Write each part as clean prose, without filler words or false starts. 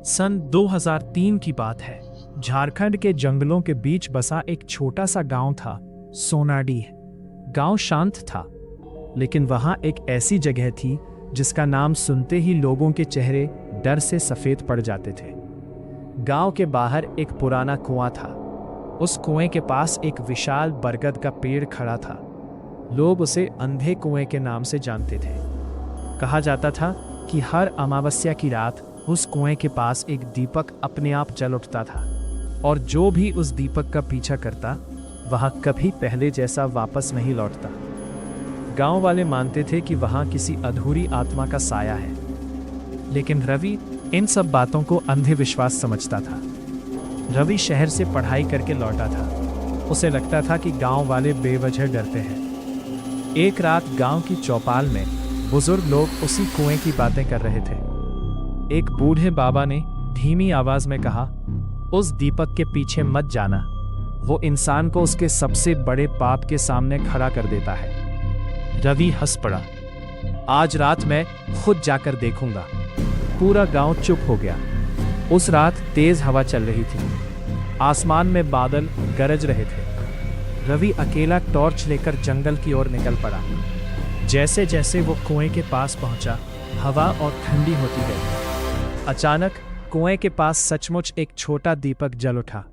सन 2003 की बात है। झारखंड के जंगलों के बीच बसा एक छोटा सा गांव था, सोनाडीह। गांव शांत था, लेकिन वहां एक ऐसी जगह थी जिसका नाम सुनते ही लोगों के चेहरे डर से सफेद पड़ जाते थे। गांव के बाहर एक पुराना कुआं था। उस कुएं के पास एक विशाल बरगद का पेड़ खड़ा था। लोग उसे अंधे कुएं के नाम से जानते थे। कहा जाता था कि हर अमावस्या की रात उस कुएं के पास एक दीपक अपने आप जल उठता था, और जो भी उस दीपक का पीछा करता वह कभी पहले जैसा वापस नहीं लौटता। गांव वाले मानते थे कि वहां किसी अधूरी आत्मा का साया है, लेकिन रवि इन सब बातों को अंधविश्वास समझता था। रवि शहर से पढ़ाई करके लौटा था। उसे लगता था कि गांव वाले बेवजह डरते हैं। एक रात गांव की चौपाल में बुजुर्ग लोग उसी कुएं की बातें कर रहे थे। एक बूढ़े बाबा ने धीमी आवाज में कहा, उस दीपक के पीछे मत जाना, वो इंसान को उसके सबसे बड़े पाप के सामने खड़ा कर देता है। रवि हंस पड़ा। आज रात मैं खुद जाकर देखूंगा। पूरा गांव चुप हो गया। उस रात तेज हवा चल रही थी। आसमान में बादल गरज रहे थे। रवि अकेला टॉर्च लेकर जंगल की ओर निकल पड़ा। जैसे जैसे वो कुएं के पास पहुंचा, हवा और ठंडी होती गई। अचानक कुएं के पास सचमुच एक छोटा दीपक जल उठा।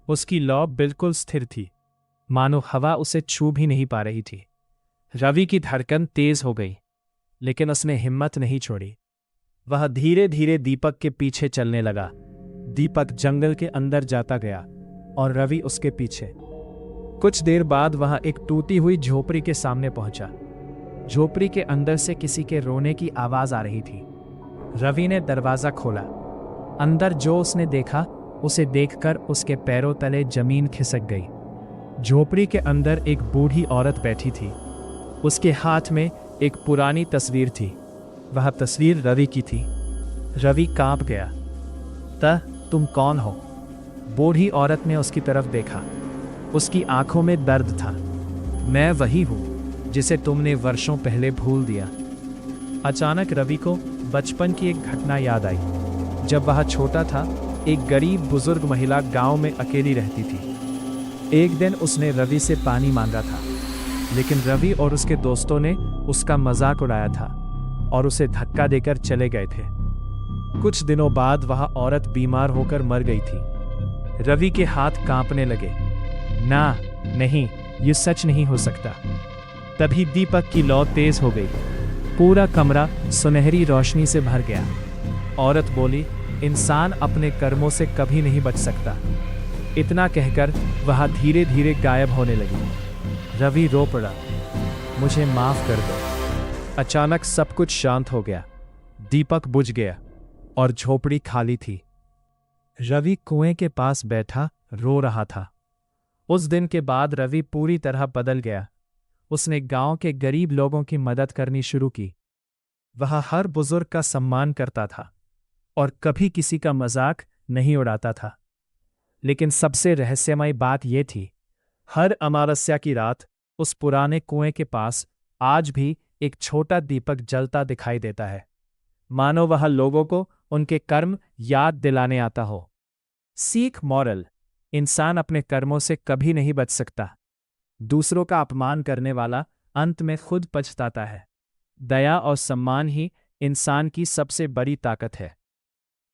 उसकी लौ बिल्कुल स्थिर थी, मानो हवा उसे छू भी नहीं पा रही थी। रवि की धड़कन तेज हो गई, लेकिन उसने हिम्मत नहीं छोड़ी। वह धीरे धीरे दीपक के पीछे चलने लगा। दीपक जंगल के अंदर जाता गया और रवि उसके पीछे। कुछ देर बाद वह एक टूटी हुई झोपड़ी के सामने पहुंचा। झोपड़ी के अंदर से किसी के रोने की आवाज आ रही थी। रवि ने दरवाजा खोला। अंदर जो उसने देखा, उसे देखकर उसके पैरों तले जमीन खिसक गई। झोपड़ी के अंदर एक बूढ़ी औरत बैठी थी। उसके हाथ में एक पुरानी तस्वीर थी। वह तस्वीर रवि की थी। रवि कांप गया। तुम कौन हो? बूढ़ी औरत ने उसकी तरफ देखा। उसकी आंखों में दर्द था। मैं वही हूं जिसे तुमने वर्षों पहले भूल दिया। अचानक रवि को बचपन की एक घटना याद आई। जब वह छोटा था, एक गरीब बुजुर्ग महिला गांव में अकेली रहती थी। एक दिन उसने रवि से पानी मांगा था, लेकिन रवि और उसके दोस्तों ने उसका मजाक उड़ाया था और उसे धक्का देकर चले गए थे। कुछ दिनों बाद वह औरत बीमार होकर मर गई थी। रवि के हाथ कांपने लगे। नहीं, ये सच नहीं हो सकता। तभी दीपक की लौ तेज हो गई। पूरा कमरा सुनहरी रोशनी से भर गया। औरत बोली, इंसान अपने कर्मों से कभी नहीं बच सकता। इतना कहकर वह धीरे धीरे गायब होने लगी। रवि रो पड़ा, मुझे माफ कर दो। अचानक सब कुछ शांत हो गया। दीपक बुझ गया और झोपड़ी खाली थी। रवि कुएं के पास बैठा रो रहा था। उस दिन के बाद रवि पूरी तरह बदल गया। उसने गांव के गरीब लोगों की मदद करनी शुरू की। वह हर बुजुर्ग का सम्मान करता था और कभी किसी का मजाक नहीं उड़ाता था। लेकिन सबसे रहस्यमय बात यह थी, हर अमावस्या की रात उस पुराने कुएं के पास आज भी एक छोटा दीपक जलता दिखाई देता है, मानो वह लोगों को उनके कर्म याद दिलाने आता हो। सीख मॉरल: इंसान अपने कर्मों से कभी नहीं बच सकता। दूसरों का अपमान करने वाला अंत में खुद पछताता है। दया और सम्मान ही इंसान की सबसे बड़ी ताकत है।